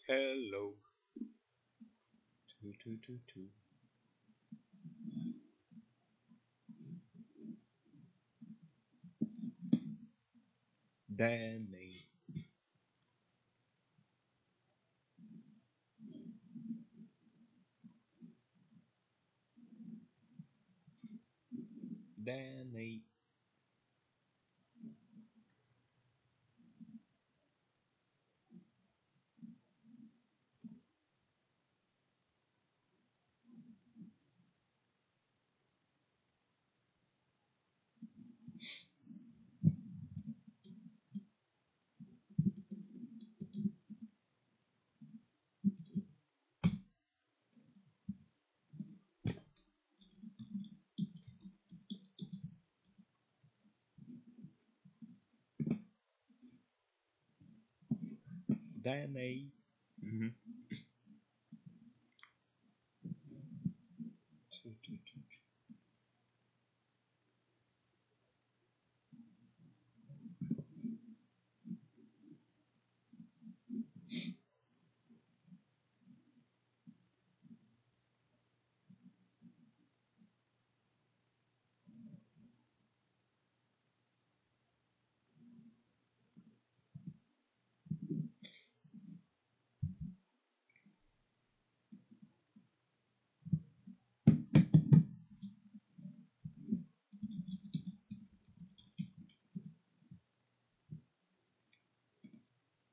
Hello. Danny. Danny. Danny. Mhm.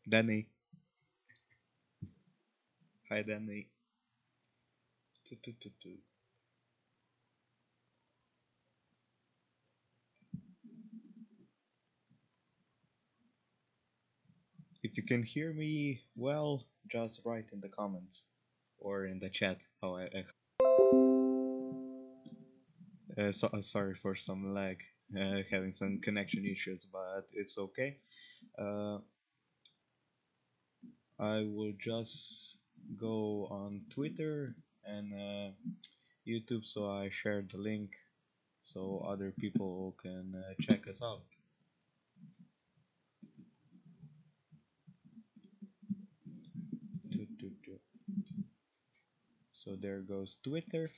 Danny. Hi, Danny. If you can hear me well, just write in the comments or in the chat. Sorry for some lag, having some connection issues, but it's okay. Uh, I will just go on Twitter and YouTube, so I shared the link so other people can check us out. So there goes Twitter.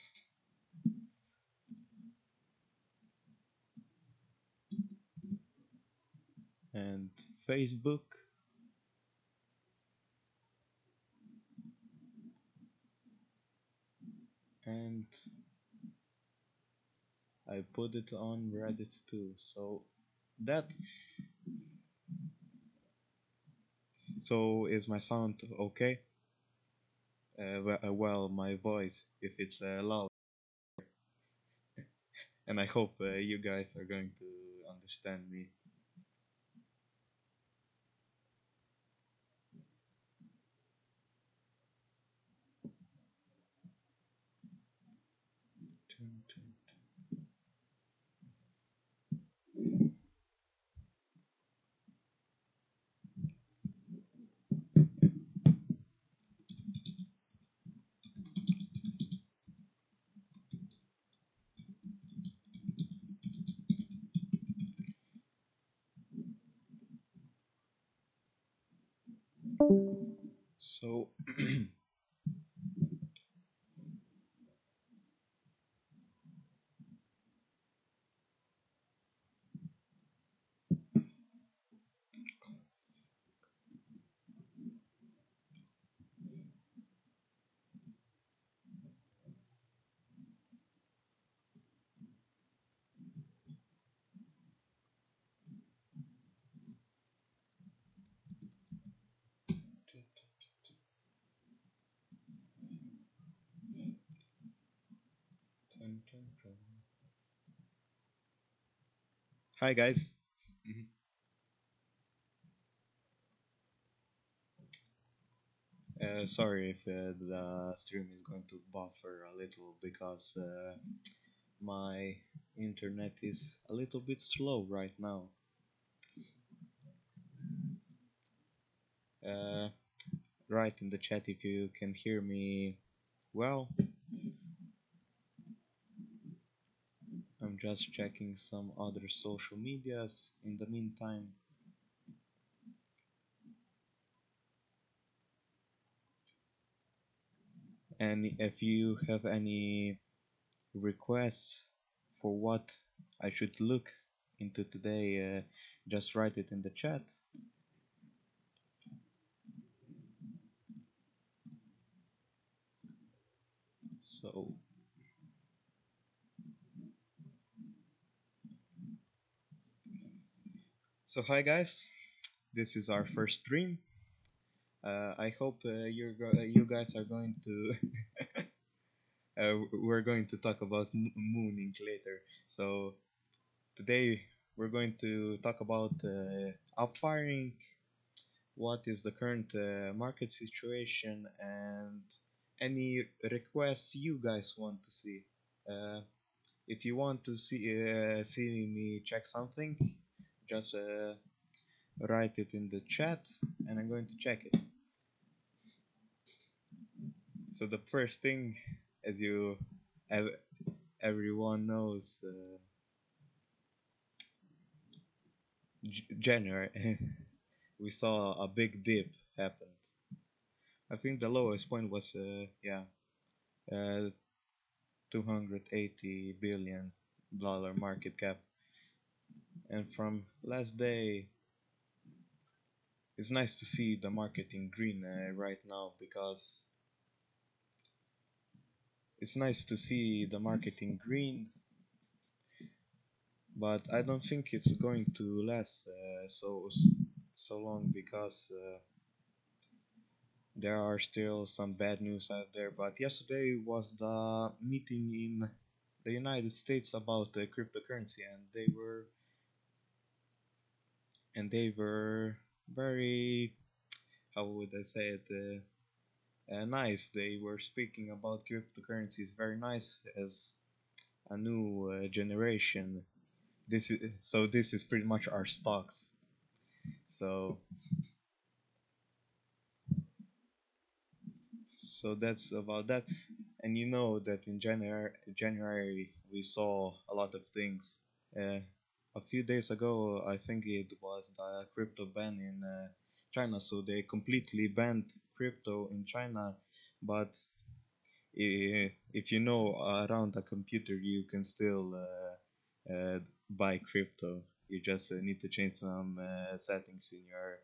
And Facebook. And I put it on Reddit too. So is my sound okay? Well, my voice, if it's loud, and I hope you guys are going to understand me. So hi guys. Mhm. Sorry if the stream is going to buffer a little because my internet is a little bit slow right now. Uh, write in the chat if you can hear me well. I'm just checking some other social medias in the meantime. And if you have any requests for what I should look into today, just write it in the chat. So, so hi guys, this is our first stream. I hope you guys are going to. We're going to talk about mooning later. So today we're going to talk about upfiring, what is the current market situation, and any requests you guys want to see. Uh, if you want to see me check something, just write it in the chat, and I'm going to check it. So the first thing, as everyone knows, January we saw a big dip happen. I think the lowest point was uh, 280 billion dollar market cap, and from last day, it's nice to see the market in green right now because it's nice to see the market in green, but I don't think it's going to last so long because there are still some bad news out there. But yesterday was the meeting in the United States about cryptocurrency, and they were very, how would I say it, nice. They were speaking about cryptocurrencies very nice as a new generation. This is pretty much our stocks. So so that's about that. And you know that in January we saw a lot of things. Uh, a few days ago, I think it was the crypto ban in China, so they completely banned crypto in China. But if you know around a computer, you can still buy crypto. You just need to change some settings in your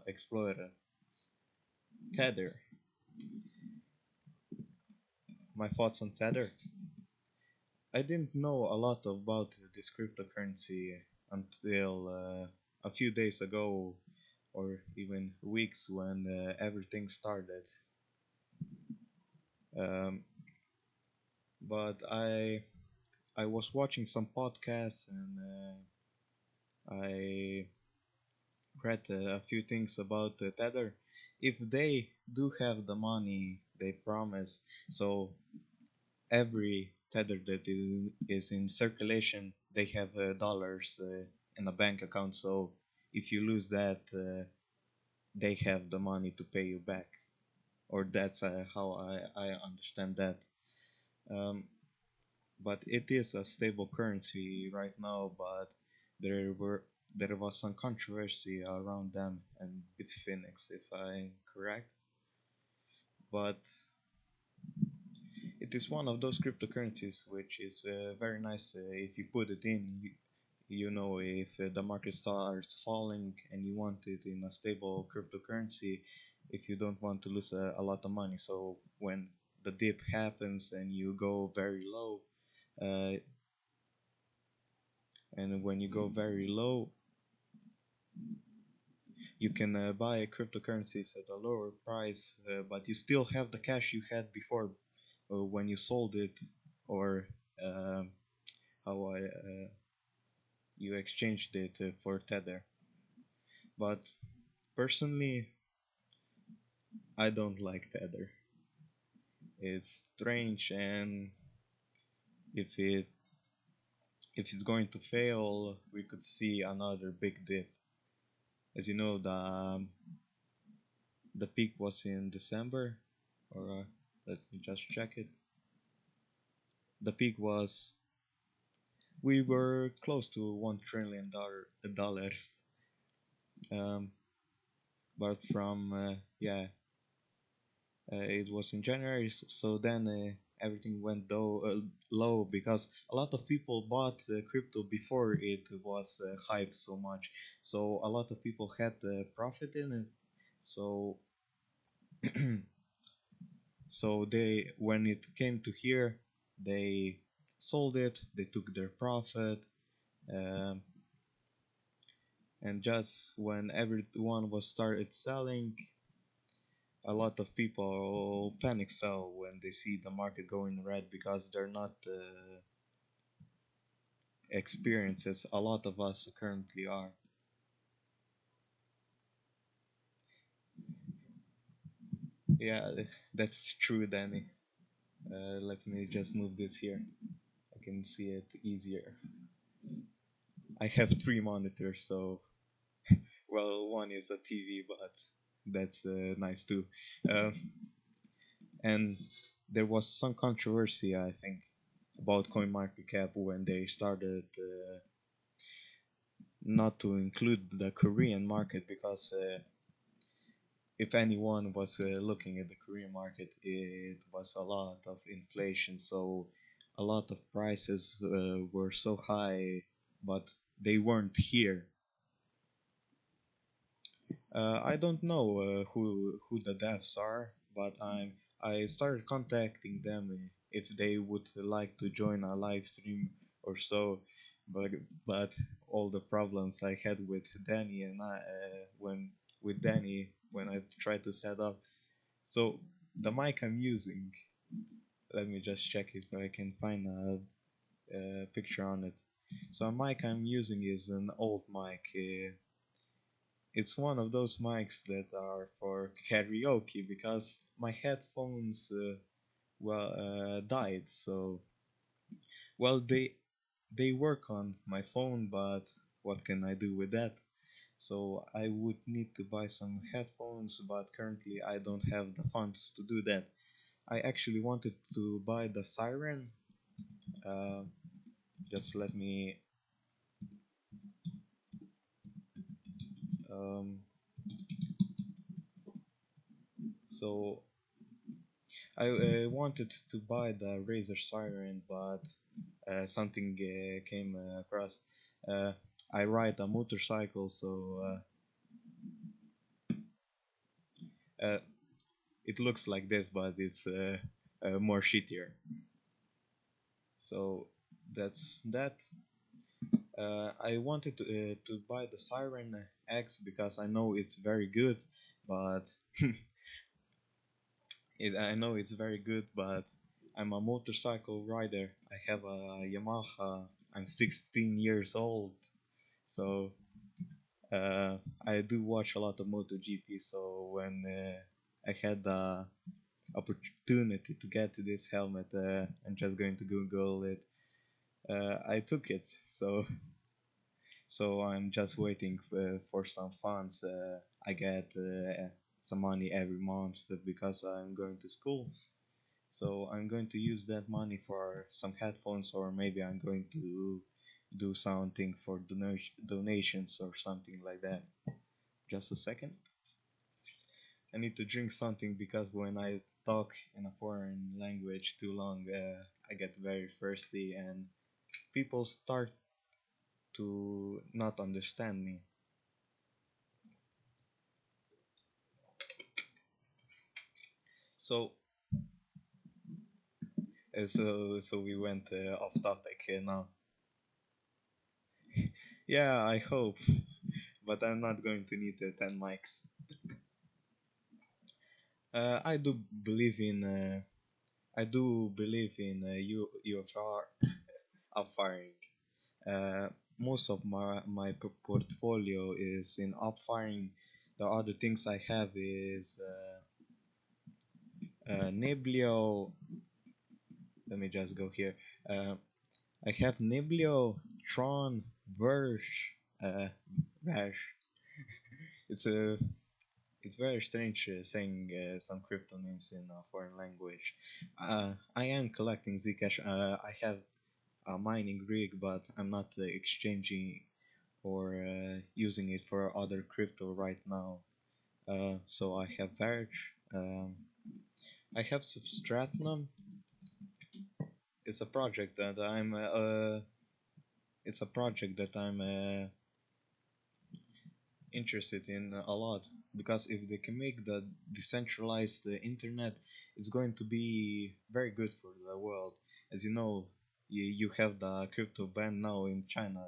Explorer. Tether. My thoughts on Tether. I didn't know a lot about this cryptocurrency until a few days ago, or even weeks when everything started. Um, but I was watching some podcasts and I read a few things about Tether. If they do have the money they promise, so every Tether that is in circulation, they have dollars in a bank account. So if you lose that, they have the money to pay you back. Or that's how I understand that. Um, but it is a stable currency right now. But there were there was some controversy around them and Bitfinex, if I'm correct. But it is one of those cryptocurrencies which is very nice if you put it in. You know, if the market starts falling and you want it in a stable cryptocurrency, if you don't want to lose a lot of money. So when the dip happens and you go very low, uh, and when you go very low, you can buy cryptocurrencies at a lower price, but you still have the cash you had before when you sold it, or um how you exchanged it for Tether. But personally, I don't like Tether. It's strange, and if it if it's going to fail, we could see another big dip. As you know, The peak was in December, or let me just check it. The peak was we were close to $1 trillion. Um, but from it was in January, so then everything went low because a lot of people bought crypto before it was hyped so much. So a lot of people had profit in it. So so they when it came to here, they sold it. They took their profit, um, and just when everyone was started selling, a lot of people panic sell when they see the market going red because they're not experienced as a lot of us currently are. Yeah, that's true, Danny. Let me just move this here. I can see it easier. I have three monitors, so well, one is a TV, but that's nice too. Uh, and there was some controversy, I think, about CoinMarketCap when they started not to include the Korean market because if anyone was looking at the Korean market, it was a lot of inflation, so a lot of prices were so high, but they weren't here. I don't know who the devs are, but I started contacting them if they would like to join a live stream or so, but but all the problems I had with Danny and I when with Danny when I tried to set up. So the mic I'm using, let me just check if I can find a picture on it. So a mic I'm using is an old mic. It's one of those mics that are for karaoke because my headphones died. So well they work on my phone, but what can I do with that? So I would need to buy some headphones, but currently I don't have the funds to do that. I actually wanted to buy the Siren. Uh, just let me. Um, so I wanted to buy the Razer Siren, but something came across. Uh, I ride a motorcycle, so uh, it looks like this, but it's more shittier. So that's that. I wanted to buy the Siren X because I know it's very good, but I know it's very good, but I'm a motorcycle rider. I have a Yamaha. I'm 16 years old, so I do watch a lot of MotoGP. So when I had the opportunity to get this helmet, I'm just going to Google it. I took it, so I'm just waiting for some funds. I get some money every month because I'm going to school. So I'm going to use that money for some headphones, or maybe I'm going to do something for donations or something like that. Just a second. I need to drink something because when I talk in a foreign language too long, I get very thirsty and people start to not understand me. So, so we went off topic now. Yeah, I hope, but I'm not going to need 10 mics. I do believe in UFR upfiring. Uh, Most of my portfolio is in upfiring. The other things I have is Neblio. Let me just go here. Uh, I have Neblio, Tron, Verge, Verge. It's a it's very strange saying some crypto names in a foreign language. I am collecting Zcash. I have a mining rig, but I'm not exchanging or using it for other crypto right now. So I have Verge. I have Substratnum. It's a project that I'm interested in a lot, because if they can make the decentralized internet, it's going to be very good for the world. As you know, you have the crypto ban now in China.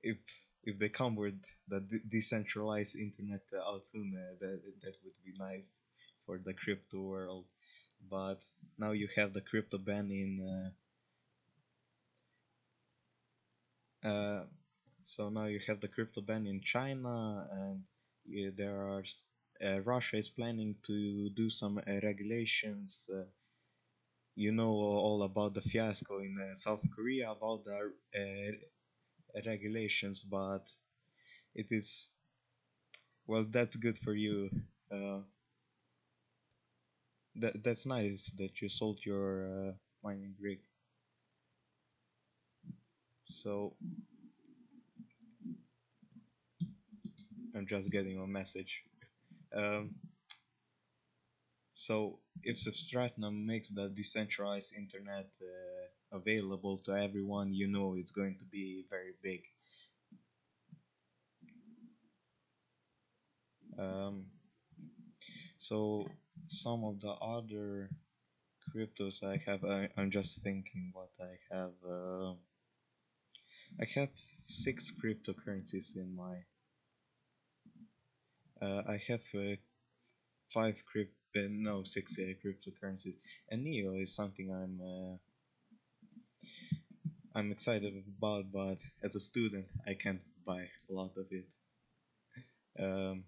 If if they come with the decentralized internet out soon, that would be nice for the crypto world. But now you have the crypto ban in uh, so now you have the crypto ban in China, and there are Russia is planning to do some regulations. You know all about the fiasco in South Korea about the regulations, but it is, well, that's good for you. Uh, that's nice that you sold your mining rig. So I'm just getting a message. Um, So if Substratnum makes the decentralized internet available to everyone, you know it's going to be very big. Um, so some of the other cryptos I have, I'm just thinking what I have. I have 6 cryptocurrencies in my. I have no, 6 cryptocurrencies, and Neo is something I'm excited about, but as a student, I can't buy a lot of it. Um,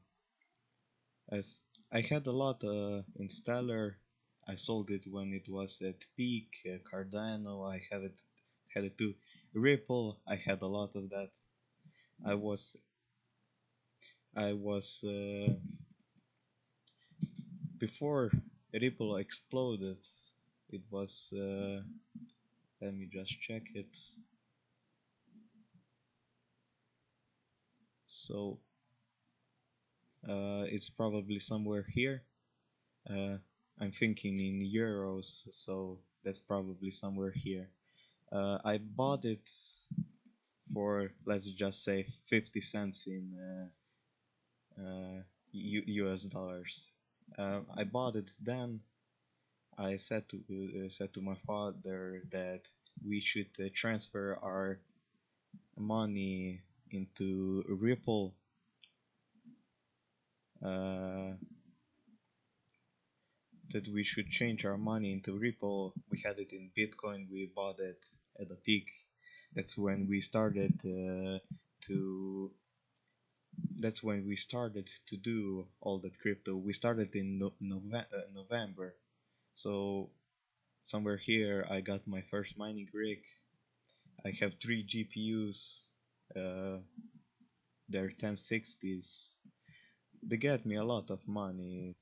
as I had a lot in Stellar, I sold it when it was at peak. Cardano, I have it had it too. Ripple, I had a lot of that. I was I was before Ripple exploded. It was let me just check it. So it's probably somewhere here. Uh, I'm thinking in euros, so that's probably somewhere here. I bought it for, let's just say, 50 cents in US dollars. I bought it then. I said to my father that we should transfer our money into Ripple. Uh, that we should change our money into Ripple. We had it in Bitcoin. We bought it at the peak. That's when we started to. That's when we started to do all that crypto. We started in November. So somewhere here, I got my first mining rig. I have 3 GPUs. Uh, they're 1060s. They get me a lot of money.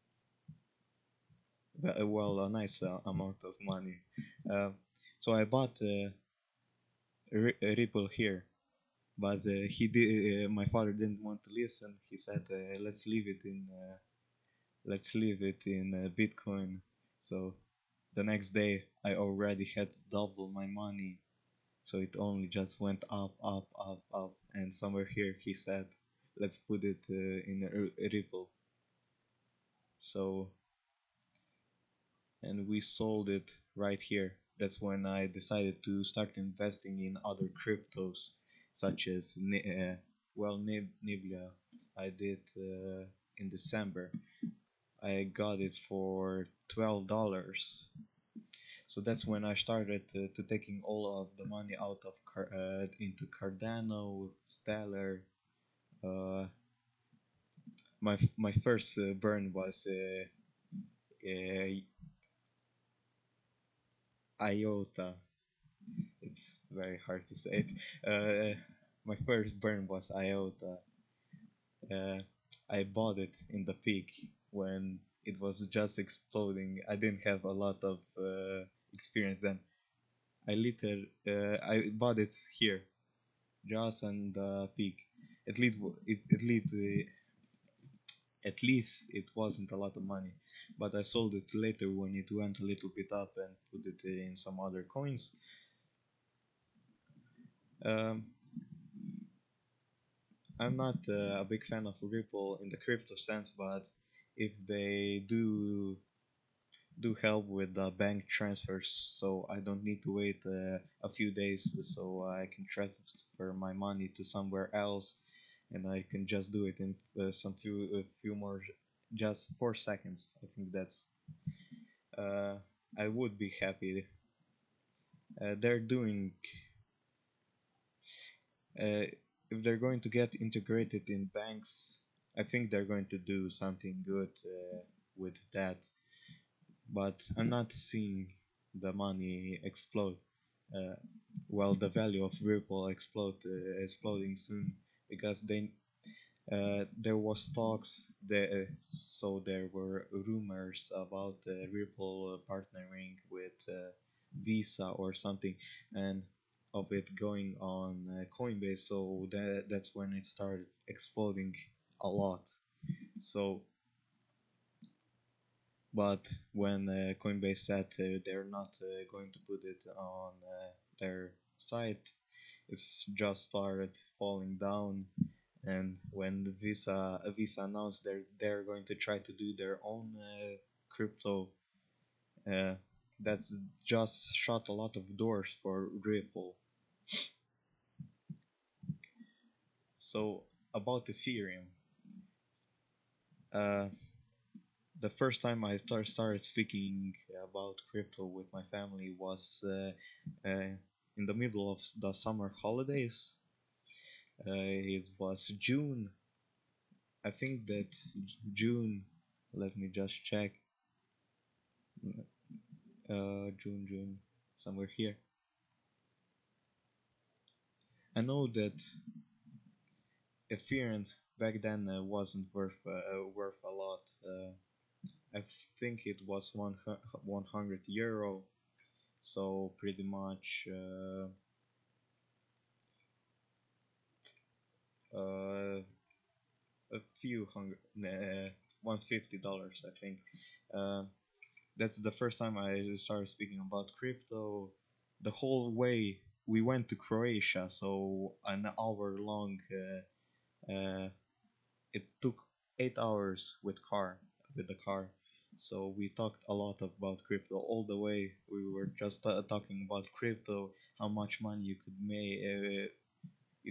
Well, a nice amount of money. Uh, so I bought a Ripple here, but he did. My father didn't want to listen. He said, let's leave it in Bitcoin." So the next day, I already had double my money. So it only just went up, up, up, up, and somewhere here he said, "Let's put it in a Ripple." So, and we sold it right here. That's when I decided to start investing in other cryptos, such as Niblia. I did in December. I got it for $12. So that's when I started to taking all of the money out of into Cardano, Stellar. Uh, my first burn was uh, IOTA. It's very hard to say it. My first burn was IOTA. Uh, I bought it in the peak when it was just exploding. I didn't have a lot of experience then. I bought it here, just on the peak. At least at least it wasn't a lot of money, but I sold it later when it went a little bit up and put it in some other coins. Um, I'm not a big fan of Ripple in the crypto sense, but if they do help with the bank transfers, so I don't need to wait a few days, so I can transfer my money to somewhere else, and I can just do it in some few more, just 4 seconds. I think that's uh, I would be happy. They're doing uh, if they're going to get integrated in banks, I think they're going to do something good with that. But I'm not seeing the money explode. Uh, well, the value of Ripple exploding soon because there was talks there, so there were rumors about Ripple partnering with Visa or something, and of it going on Coinbase. So that's when it started exploding a lot. So, but when Coinbase said they're not going to put it on their site, it's just started falling down. And when Visa announced they're going to try to do their own crypto, uh, that's just shut a lot of doors for Ripple. So about Ethereum, uh, the first time I started speaking about crypto with my family was in the middle of the summer holidays. It was June. I think that June. Let me just check. June, somewhere here. I know that Ethereum back then wasn't worth a lot. I think it was 100 euro, so pretty much uh, a few hundred, $150, I think. Uh, that's the first time I started speaking about crypto. The whole way we went to Croatia, so an hour long. It took 8 hours with the car. So we talked a lot about crypto all the way. We were just talking about crypto, how much money you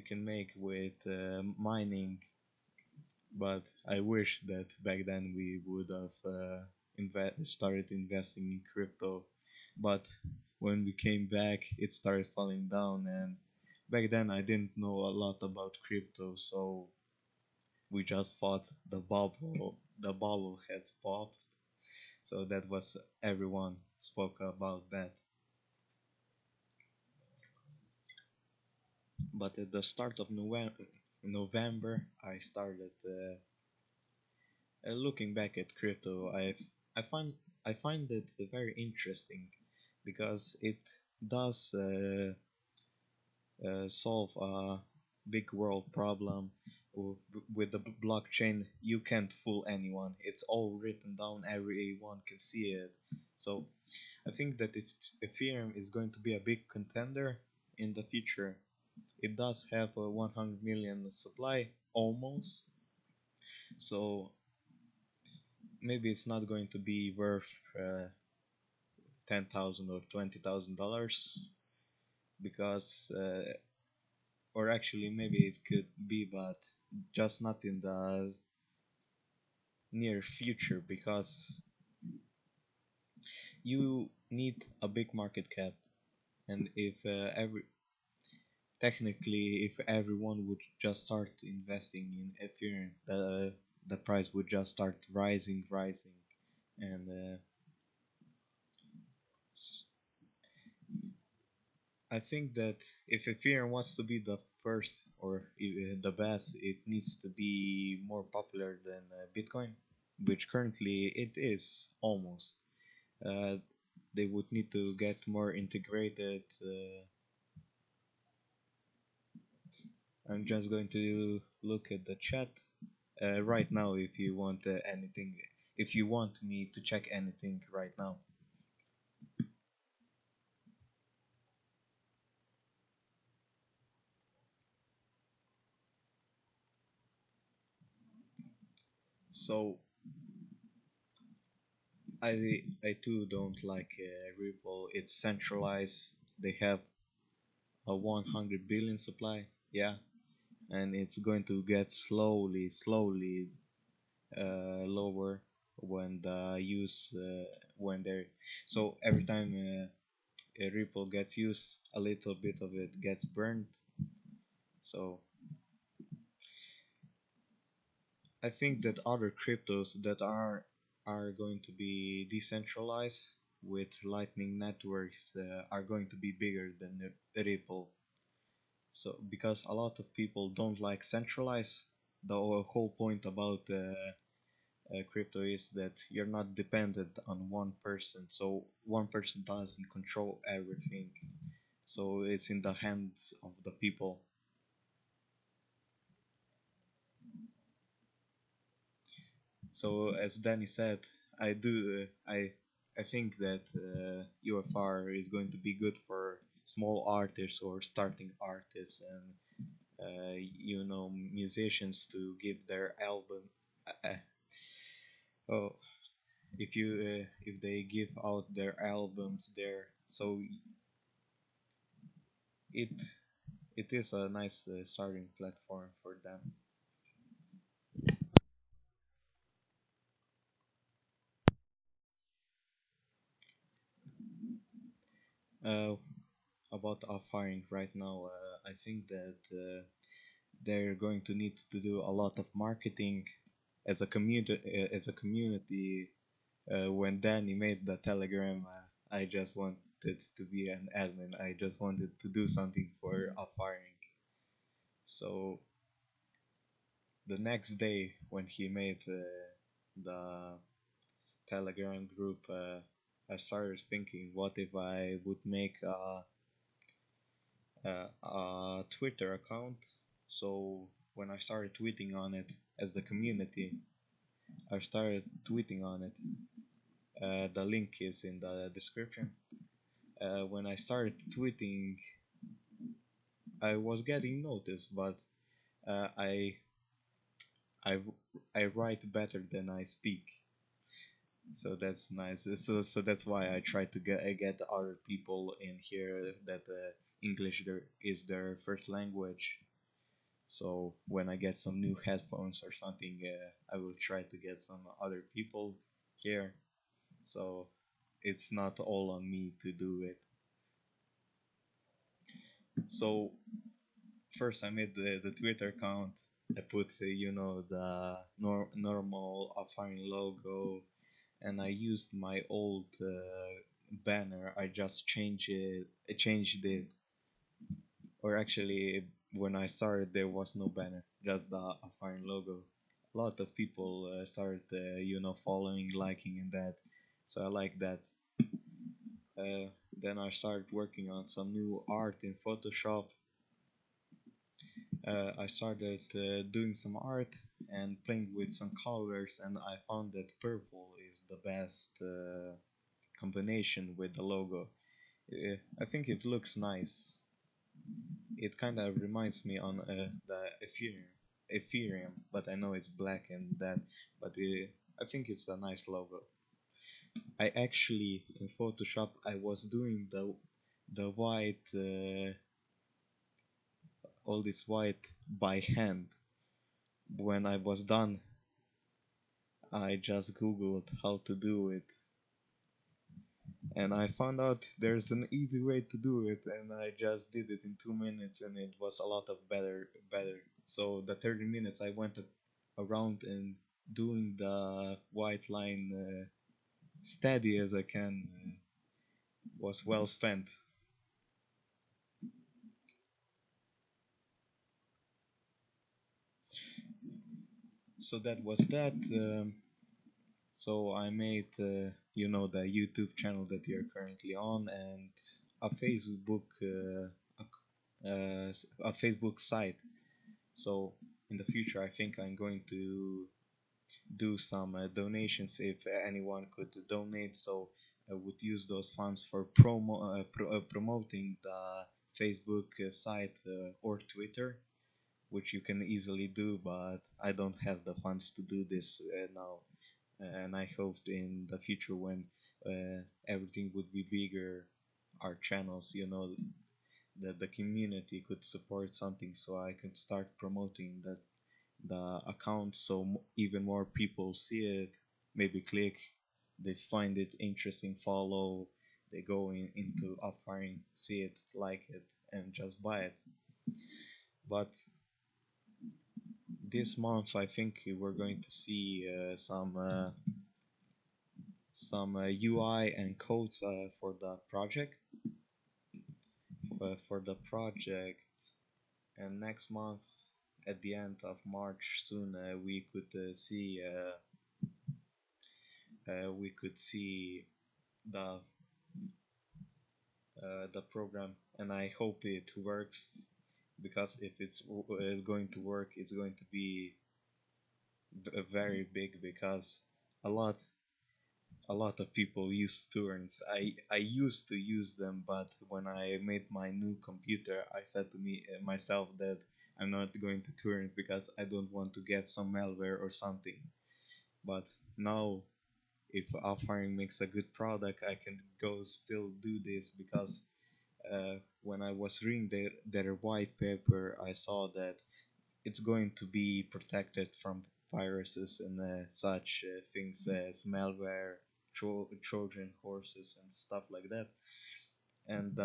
can make with mining. But I wish that back then we would have started investing in crypto. But when we came back, it started falling down, and back then I didn't know a lot about crypto, so we just thought the bubble had popped. So that was everyone spoke about that. But at the start of November, I started looking back at crypto. I find I find it very interesting because it does solve a big world problem. With the blockchain, you can't fool anyone. It's all written down. Everyone can see it. So I think that Ethereum is going to be a big contender in the future. It does have a 100 million supply almost, so maybe it's not going to be worth 10,000 or $20,000 because, or actually maybe it could be, but just not in the near future because you need a big market cap, and if every technically if everyone would just start investing in Ethereum, the price would just start rising, and I think that if Ethereum wants to be the first or the best, it needs to be more popular than Bitcoin, which currently it is almost. Uh, they would need to get more integrated. I'm just going to look at the chat right now if you want anything. If you want me to check anything right now. So I too don't like Ripple. It's centralized. They have a 100 billion supply. Yeah, and it's going to get slowly lower when the use when they're so every time a Ripple gets used, a little bit of it gets burned. So I think that other cryptos that are going to be decentralized with Lightning networks are going to be bigger than the Ripple. So because a lot of people don't like centralized, the whole point about crypto is that you're not dependent on one person. So one person doesn't control everything. So it's in the hands of the people. So as Danny said, I think that UFR is going to be good for small artists or starting artists and musicians to give their album. Oh, if they give out their albums there, so it it is a nice starting platform for them. Uh, about Upfiring right now, I think that they're going to need to do a lot of marketing as a community. When Danny made the Telegram, I just wanted to be an admin. I just wanted to do something for Upfiring. So the next day when he made the Telegram group, I started thinking, what if I would make a Twitter account? So when I started tweeting on it as the community, I started tweeting on it. The link is in the description. When I started tweeting, I was getting noticed, but uh, I I I write better than I speak. So that's nice. So that's why I try to get other people in here that English is their first language. So when I get some new headphones or something, I will try to get some other people here. So it's not all on me to do it. So first I made the Twitter account. I put the normal offline logo, and I used my old banner. I just changed it. I changed it, or actually, when I started, there was no banner, just the offline logo. A lot of people started, following, liking, and that. So I like that. Uh, then I started working on some new art in Photoshop. I started doing some art and playing with some colors, and I found that purple is the best combination with the logo. I think it looks nice. It kind of reminds me on the Ethereum, but I know it's black and that, but I think it's a nice logo. I actually in Photoshop I was doing the white all this white by hand. When I was done, I just googled how to do it, and I found out there's an easy way to do it, and I just did it in 2 minutes, and it was a lot of better. So the 30 minutes I went around and doing the white line steady as I can was well spent. So that was that. So I made, the YouTube channel that you're currently on, and a Facebook, a Facebook site. So in the future, I think I'm going to do some donations if anyone could donate. So I would use those funds for promoting the Facebook site or Twitter, which you can easily do, but I don't have the funds to do this now. And I hoped in the future when everything would be bigger, our channels, that the community could support something, so I could start promoting the account, so even more people see it, maybe click, they find it interesting, follow, they go into Upfiring, see it, like it, and just buy it. But this month I think we're going to see some UI and codes for the project, and next month at the end of March soon we could see the the program, and I hope it works, because if it's going to work, it's going to be very big, because a lot a lot of people use torrents. I used to use them, but when I made my new computer, I said to me myself that I'm not going to torrent because I don't want to get some malware or something. But now, if Upfiring makes a good product, I can go still do this, because when I was reading their white paper, I saw that it's going to be protected from viruses and such things as malware, Trojan horses, and stuff like that. And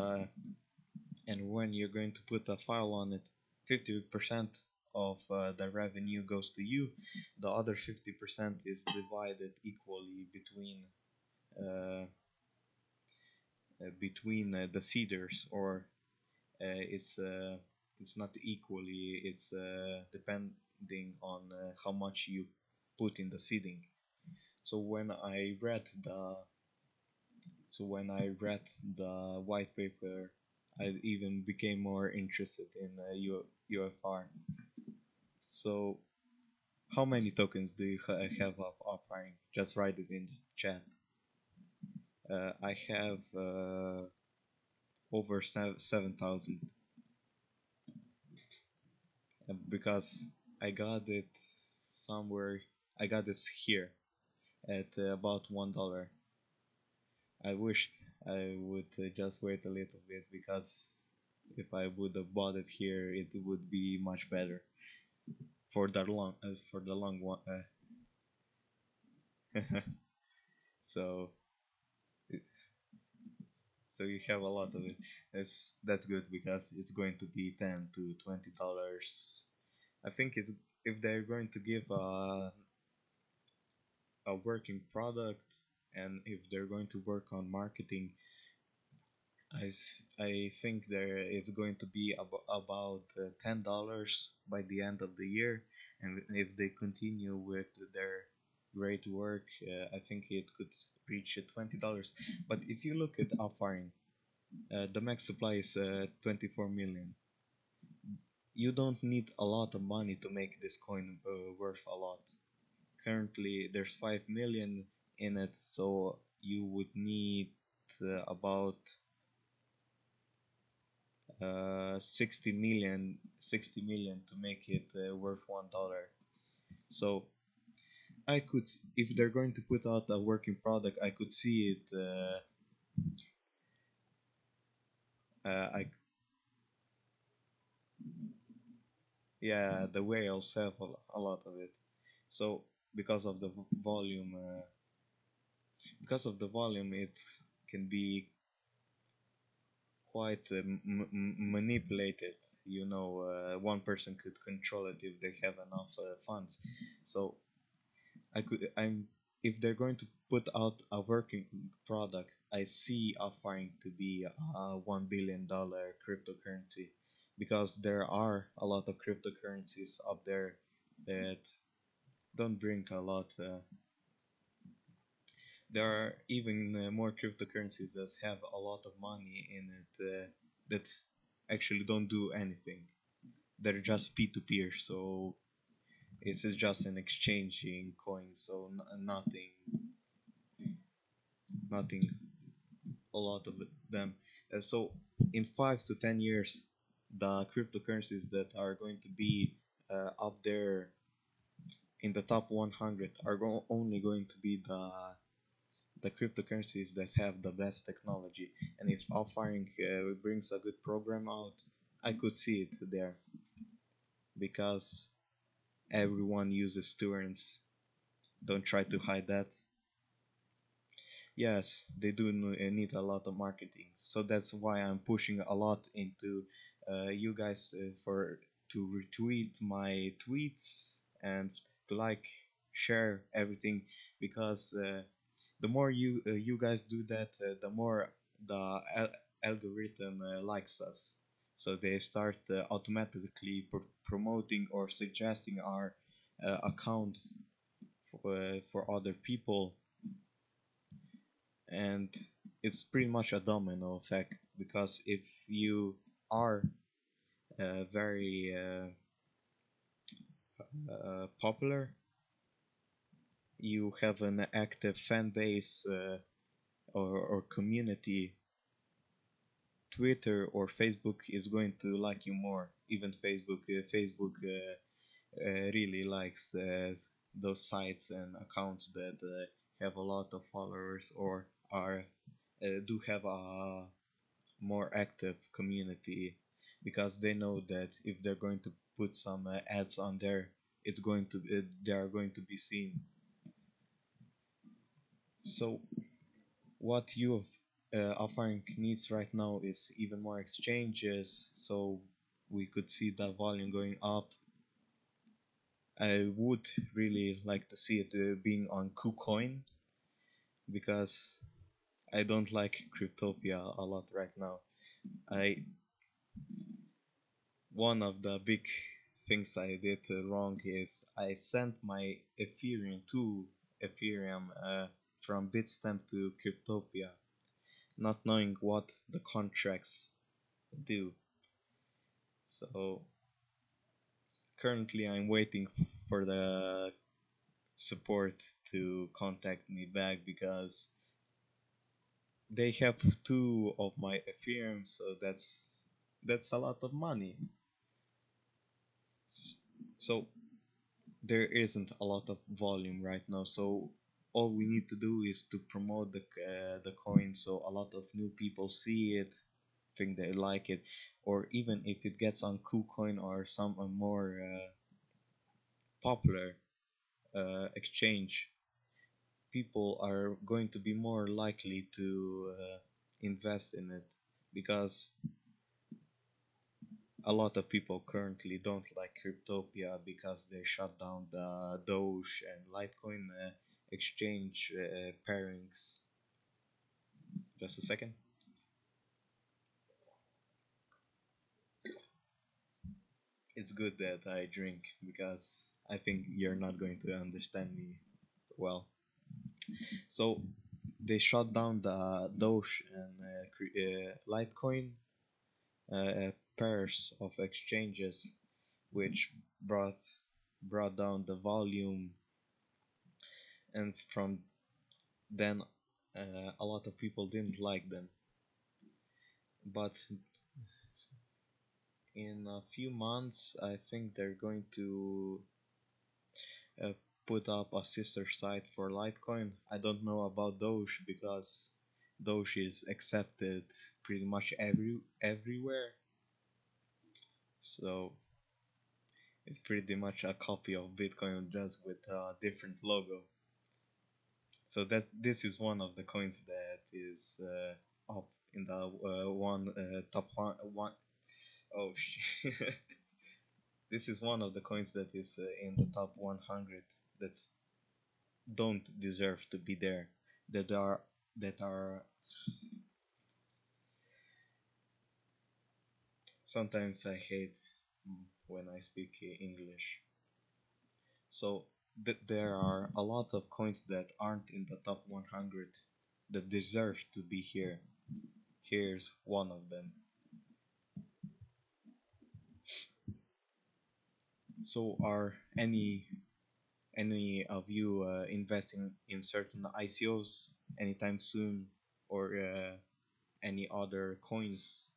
when you're going to put a file on it, 50% of the revenue goes to you. The other 50% is divided equally uh, between the seeders, or it's not equally. It's depending on how much you put in the seeding. So when I read the white paper, I even became more interested in UFR. So how many tokens do you have of offering? Just write it in the chat. I have over 7,000, because I got it somewhere. I got this here at about $1. I wished I would just wait a little bit, because if I would have bought it here, it would be much better for the long as for the long one. So so you have a lot of it. That's good, because it's going to be $10 to $20. I think it's if they're going to give a working product, and if they're going to work on marketing, I think there it's going to be about $10 by the end of the year, and if they continue with their great work, I think it could reach $20. But if you look at Upfiring, the max supply is 24 million. You don't need a lot of money to make this coin worth a lot. Currently, there's 5 million in it, so you would need about 60 million to make it worth $1. So I could, if they're going to put out a working product, I could see it. I Yeah, the whales have a lot of it. So because of the volume, it can be quite manipulated. One person could control it if they have enough funds. So I'm if they're going to put out a working product, I see Upfiring to be a $1 billion cryptocurrency, because there are a lot of cryptocurrencies up there that don't bring a lot. There are even more cryptocurrencies that have a lot of money in it that actually don't do anything. They're just peer-to-peer, so it's just an exchanging coins, so nothing a lot of them. So in 5 to 10 years, the cryptocurrencies that are going to be up there in the top 100 are only going to be the cryptocurrencies that have the best technology. And if Upfiring brings a good program out, I could see it there because everyone uses torrents. Don't try to hide that. Yes, they do need a lot of marketing, so that's why I'm pushing a lot into you guys for to retweet my tweets and to like, share everything, because the more you guys do that, the more the algorithm likes us. So they start automatically promoting or suggesting our accounts for other people, and it's pretty much a domino effect, because if you are very popular, you have an active fan base or community, Twitter or Facebook is going to like you more. Even Facebook really likes those sites and accounts that have a lot of followers or are do have a more active community, because they know that if they're going to put some ads on there, it's going to they are going to be seen. So what you offering needs right now is even more exchanges, so we could see the volume going up. I would really like to see it being on KuCoin, because I don't like Cryptopia a lot right now. I One of the big things I did wrong is I sent my Ethereum from Bitstamp to Cryptopia, not knowing what the contracts do. So currently I'm waiting for the support to contact me back, because they have two of my Ethereum, so that's a lot of money. So there isn't a lot of volume right now, so all we need to do is to promote the coin, so a lot of new people see it, think they like it, or even if it gets on KuCoin or some more popular exchange, people are going to be more likely to invest in it, because a lot of people currently don't like Cryptopia because they shut down the Doge and Litecoin exchange pairings. Just a second. It's good that I drink, because I think you're not going to understand me well. So they shut down the Doge and Litecoin pairs of exchanges, which brought brought down the volume, and from then a lot of people didn't like them. But in a few months, I think they're going to uh, put up a sister site for Litecoin. I don't know about Doge, because Doge is accepted pretty much everywhere. So it's pretty much a copy of Bitcoin, just with a different logo. So that this is one of the coins that is up in the one top one. Oh shit. This is one of the coins that is in the top 100 that don't deserve to be there. That are that are Sometimes I hate when I speak English. So there are a lot of coins that aren't in the top 100 that deserve to be here. Here's one of them. So, are any of you investing in certain ICOs anytime soon, or any other coins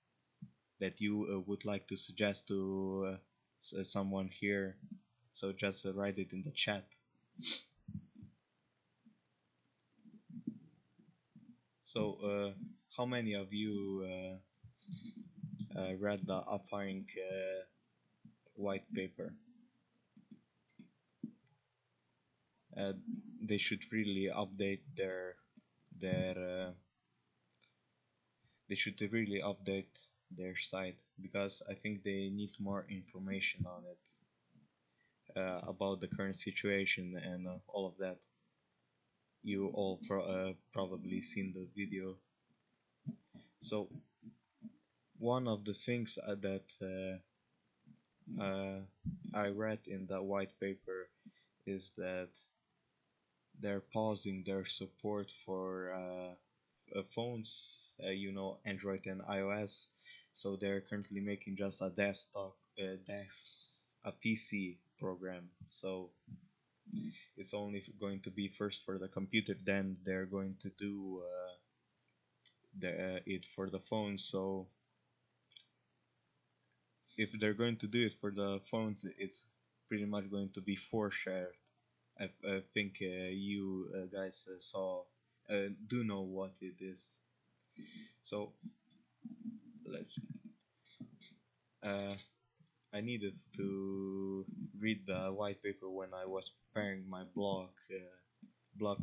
that you would like to suggest to someone here? So just write it in the chat. So, how many of you read the Upfiring white paper? Uh, they should really update their they should really update their site, because I think they need more information on it, about the current situation and all of that. You all probably seen the video. So one of the things that I read in the white paper is that they're pausing their support for phones, Android and iOS. So they're currently making just a desktop, a PC program. So it's only going to be first for the computer, then they're going to do it for the phones. So if they're going to do it for the phones, it's pretty much going to be for shared. I think you guys do know what it is. So let's uh, I needed to read the white paper when I was preparing my blog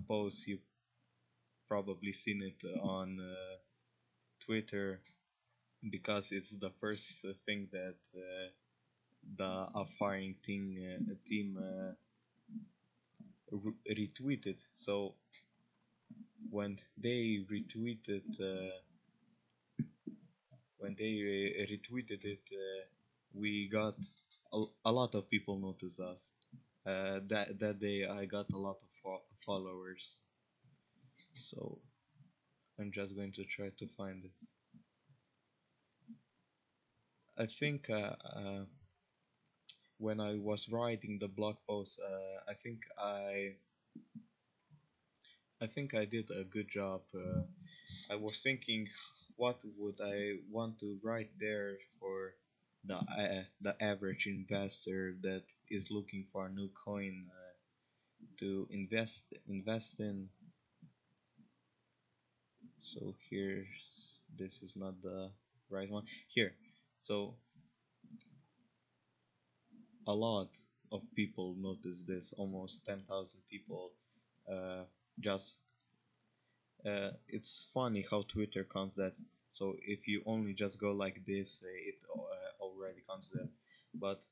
post. You've probably seen it on Twitter, because it's the first thing that the Upfiring team retweeted. So when they retweeted it, we got a lot of people notice us. That day I got a lot of followers. So I'm just going to try to find it. I think when I was writing the blog post, I think I did a good job. I was thinking, what would I want to write there for the average investor that is looking for a new coin to invest in. So here's this is not the right one here. So a lot of people notice this. Almost 10,000 people. Uh, just It's funny how Twitter counts that. So if you only just go like this, it already counts that. But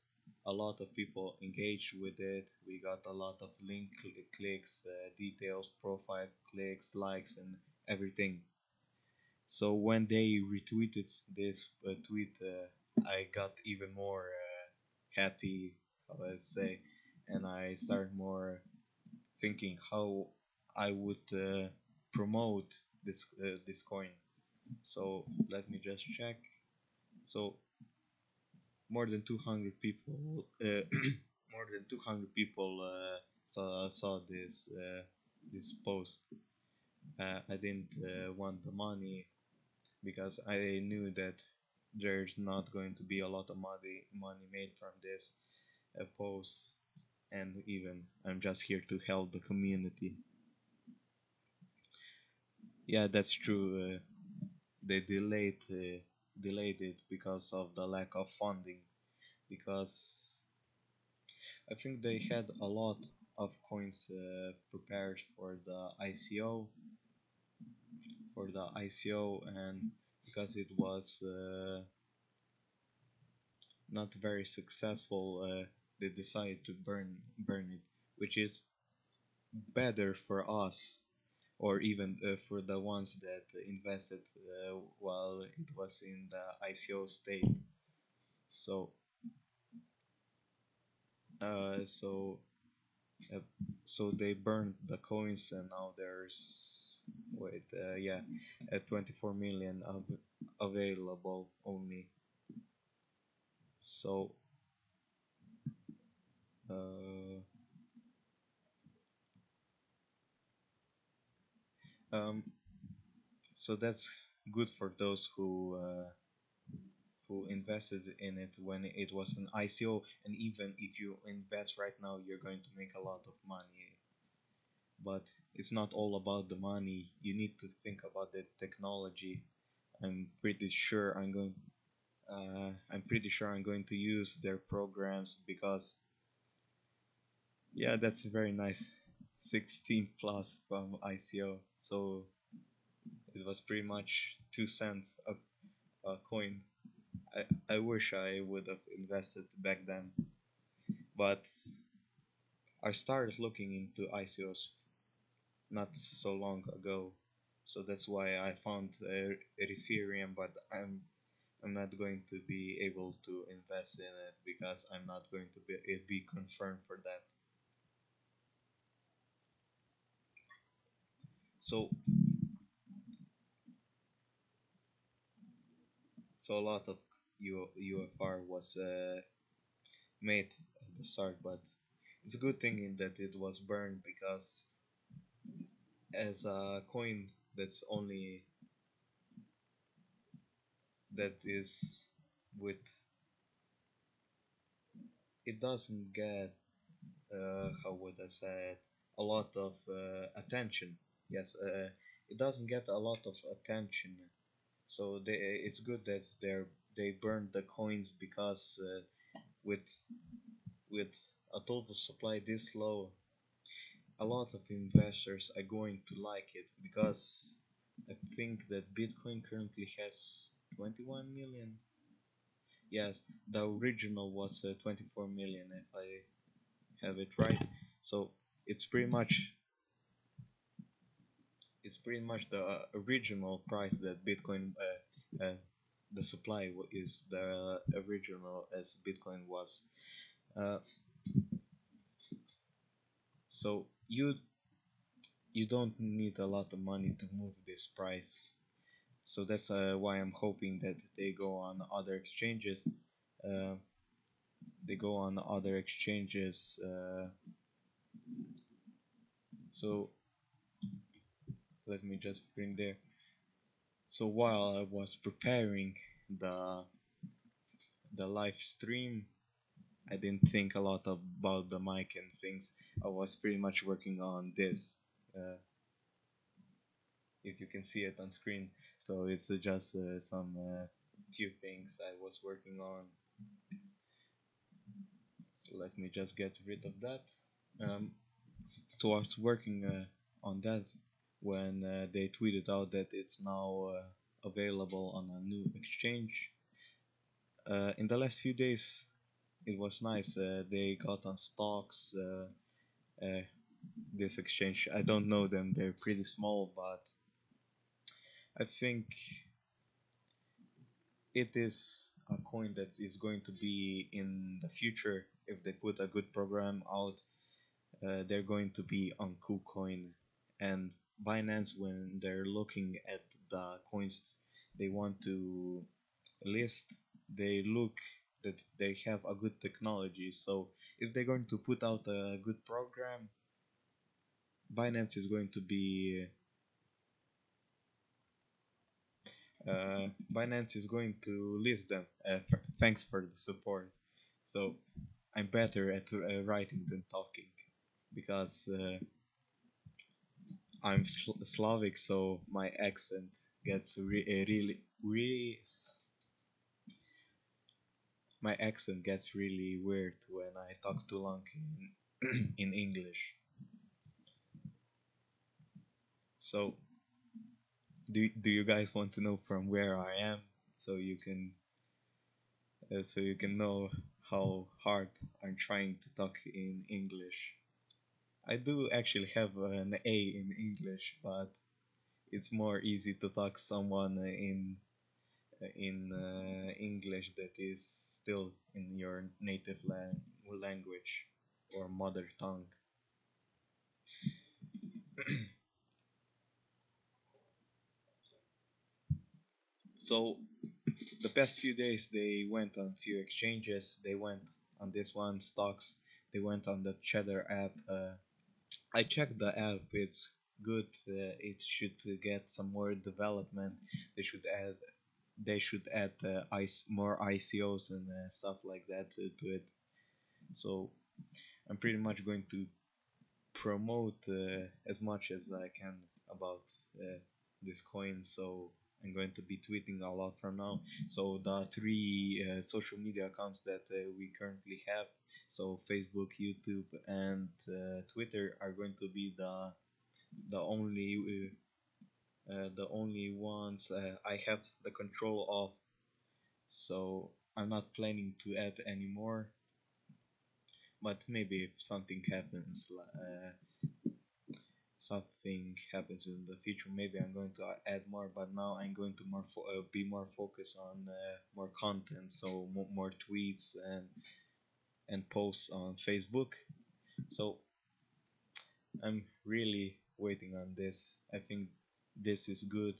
a lot of people engaged with it. We got a lot of link clicks, details, profile clicks, likes, and everything. So when they retweeted this tweet, I got even more happy, how I say, and I started more thinking how I would promote this coin. So let me just check. So more than 200 people, more than 200 people saw this post. I didn't want the money, because I knew that there's not going to be a lot of money made from this post, and even I'm just here to help the community. Yeah, that's true. They delayed it because of the lack of funding. Because I think they had a lot of coins prepared for the ICO, and because it was not very successful, they decided to burn it, which is better for us, or even for the ones that invested while it was in the ICO state. So, so Uh, so they burned the coins, and now there's wait, yeah, 24 million available only. So, uh, um, so that's good for those who invested in it when it was an ICO, and even if you invest right now, you're going to make a lot of money. But it's not all about the money. You need to think about the technology. I'm pretty sure I'm pretty sure I'm going to use their programs because yeah, that's very nice. 16 plus from ICO, so it was pretty much 2 cents a coin. I wish I would have invested back then, but I started looking into ICOs not so long ago, so that's why I found Ethereum, but I'm not going to be able to invest in it because I'm not going to be confirmed for that. So so a lot of UFR was made at the start, but it's a good thing in that it was burned because as a coin that's only that is with it doesn't get how would I say it, a lot of attention. Yes, it doesn't get a lot of attention. So it's good that they burned the coins because with with a total supply this low, a lot of investors are going to like it because I think that Bitcoin currently has 21 million. Yes, the original was 24 million if I have it right. So it's pretty much it's pretty much the original price that Bitcoin the supply is the original as Bitcoin was. Uh, so you don't need a lot of money to move this price. So that's why I'm hoping that they go on other exchanges. Uh, they go on other exchanges. So let me just bring there. So while I was preparing the the live stream, I didn't think a lot about the mic and things. I was pretty much working on this. Uh, if you can see it on screen, so it's just some few things I was working on. So let me just get rid of that. Um, so I was working on that when they tweeted out that it's now available on a new exchange. In the last few days, it was nice. They got on stocks. Uh, this exchange, I don't know them. They're pretty small, but I think it is a coin that is going to be in the future if they put a good program out. They're going to be on KuCoin and Binance when they're looking at the coins they want to list. They look that they have a good technology. So if they're going to put out a good program, Binance is going to be Binance is going to list them. Thanks for the support. So I'm better at writing than talking because I'm Slavic, so my accent gets really my accent gets really weird when I talk too long in in English. So do you guys want to know from where I am so you can know how hard I'm trying to talk in English? I do actually have an A in English, but it's more easy to talk someone in English that is still in your native language or mother tongue. So the past few days they went on few exchanges. They went on this one stocks. They went on the Cheddar app. I checked the app. It's good. It should get some more development. They should add. They should add more ICOs and stuff like that to it. So I'm pretty much going to promote as much as I can about uh, this coin. So I'm going to be tweeting a lot from now. So the three social media accounts that we currently have, so Facebook, YouTube, and Twitter, are going to be the only ones I have the control of. So I'm not planning to add any more. But maybe if something happens in the future, maybe I'm going to add more. But now I'm going to be more focused on more content, so more tweets and posts on Facebook. So I'm really waiting on this. I think this is good.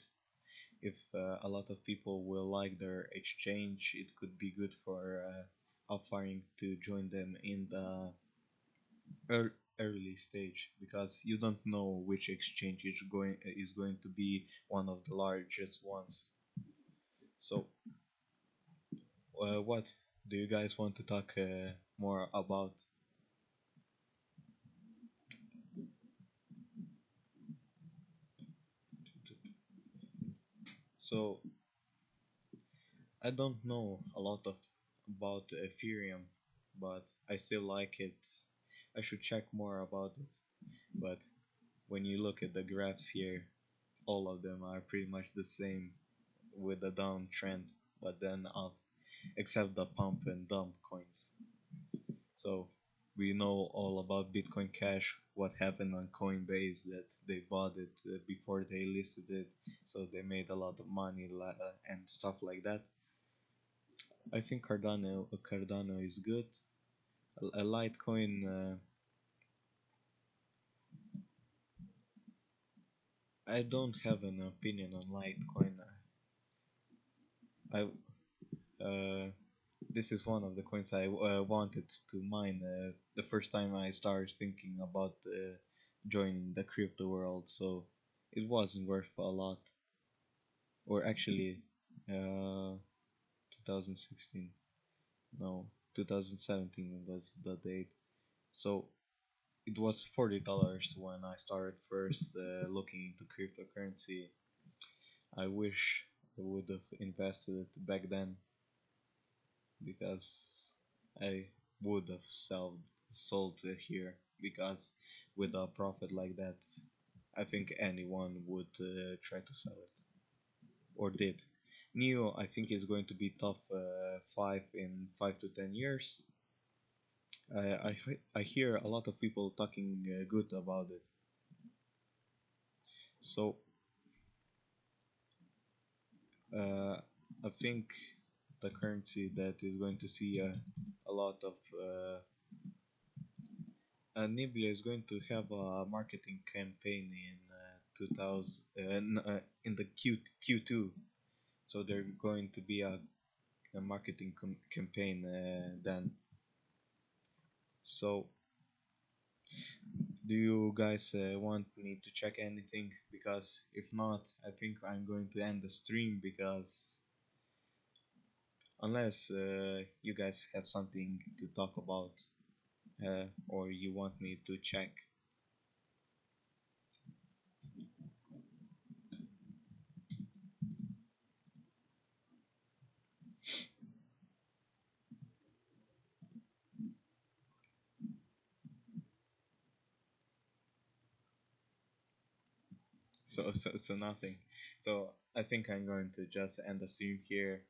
If a lot of people will like their exchange, it could be good for Upfiring to join them in the early stage, because you don't know which exchange is going to be one of the largest ones. So, what do you guys want to talk more about? So, I don't know a lot of about Ethereum, but I still like it. I should check more about it. But when you look at the graphs here, all of them are pretty much the same with a downtrend, but then up, except the pump and dump coins. So we know all about Bitcoin Cash, what happened on Coinbase, that they bought it before they listed it, so they made a lot of money and stuff like that. I think Cardano is good. A Litecoin, I don't have an opinion on Litecoin. I This is one of the coins I wanted to mine the first time I started thinking about joining the crypto world, so it wasn't worth a lot. Or actually, 2016, no, 2017 was the date. So it was $40 when I started first looking into cryptocurrency. I wish I would have invested it back then, because I would have sold it here, because with a profit like that, I think anyone would try to sell it, or did. Neo, I think, is going to be top 5 to 10 years. I hear a lot of people talking good about it. So uh, I think the currency that is going to see a lot of Niblia is going to have a marketing campaign in 2000 in the Q2. So there's going to be a marketing campaign then. So do you guys want me to check anything? Because if not, I think I'm going to end the stream, because unless you guys have something to talk about or you want me to check. So nothing. So I think I'm going to just end the stream here.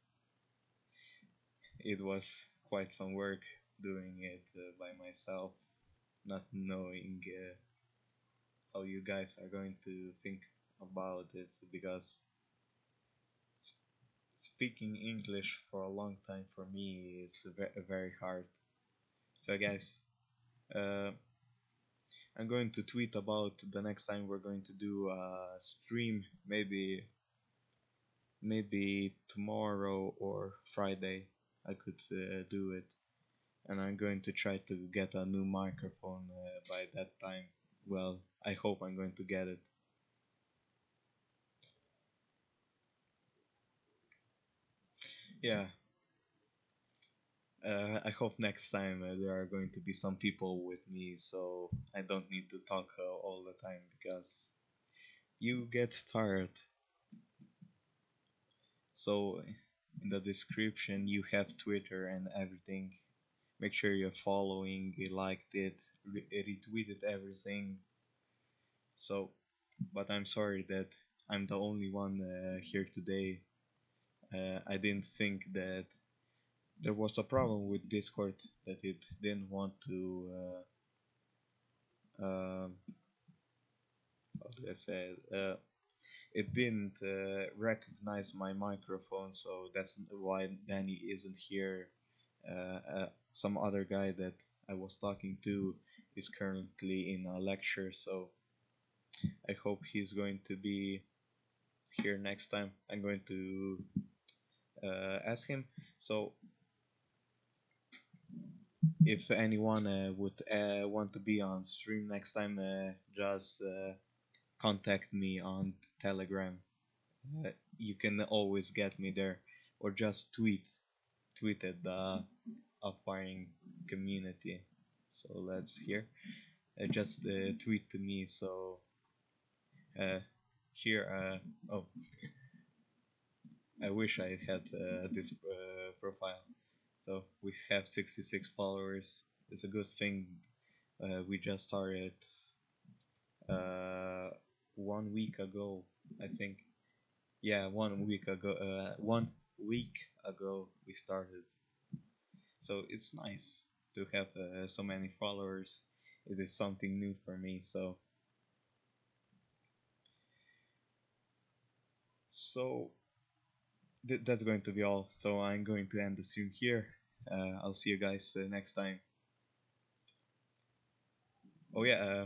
It was quite some work doing it by myself, not knowing how you guys are going to think about it, because speaking English for a long time for me is very hard. So guys, uh, I'm going to tweet about the next time we're going to do a stream, maybe tomorrow or Friday. I could do it, and I'm going to try to get a new microphone by that time. Well, I hope I'm going to get it. Yeah, I hope next time there are going to be some people with me, so I don't need to talk all the time because you get tired. So in the description you have Twitter and everything. Make sure you're following, you liked it, retweeted everything. So, but I'm sorry that I'm the only one here today. I didn't think that there was a problem with Discord, that it didn't want to how do I say it? It didn't recognize my microphone, so that's why Danny isn't here. Some other guy that I was talking to is currently in a lecture, so I hope he's going to be here next time. I'm going to ask him. So if anyone would want to be on stream next time, just contact me on Telegram. You can always get me there, or just tweet at the Upfiring community. So let's hear. Just tweet to me. So uh, here. Oh, I wish I had this profile. So we have 66 followers. It's a good thing. We just started uh, 1 week ago, I think. Yeah, 1 week ago. 1 week ago we started. So it's nice to have so many followers. It is something new for me. So that's going to be all. So I'm going to end the stream here. I'll see you guys next time. Oh yeah,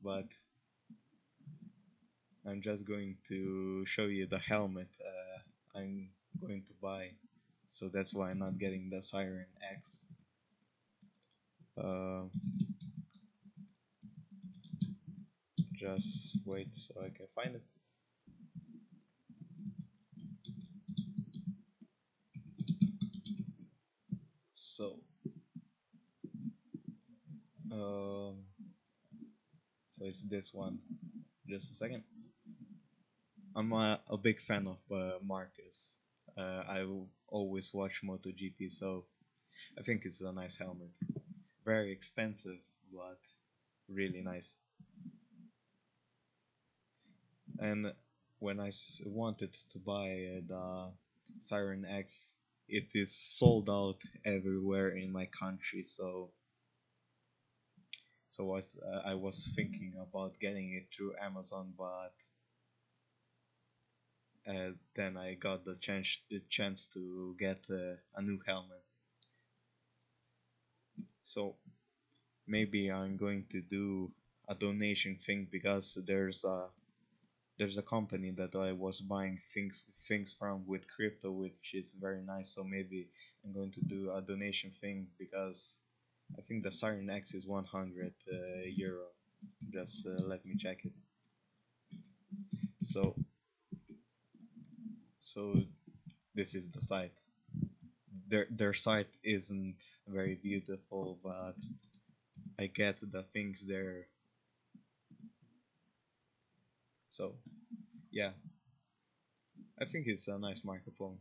but I'm just going to show you the helmet I'm going to buy. So that's why I'm not getting the Siren X. Uh, just wait so I can find it. So, um, so it's this one. Just a second. I'm a big fan of Marcus. I will always watch MotoGP, so I think it's a nice helmet. Very expensive, but really nice. And when I wanted to buy the Siren X, it is sold out everywhere in my country. I was thinking about getting it through Amazon, but then I got the chance to get a new helmet. So maybe I'm going to do a donation thing because there's a company that I was buying things from with crypto, which is very nice. So maybe I'm going to do a donation thing because I think the Siren X is 100 euro. Just let me check it. So so this is the site. Their site isn't very beautiful, but I get the things there. So yeah, I think it's a nice microphone.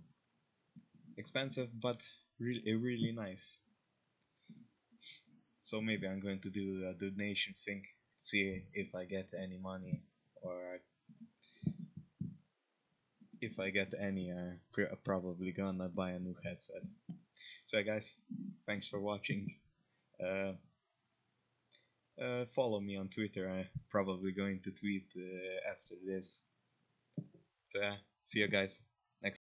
Expensive, but really nice. So maybe I'm going to do a donation thing, see if I get any money, or if I get any, probably gonna buy a new headset. So yeah, guys, thanks for watching. Uh, follow me on Twitter. I'm probably going to tweet after this. So yeah, see you guys.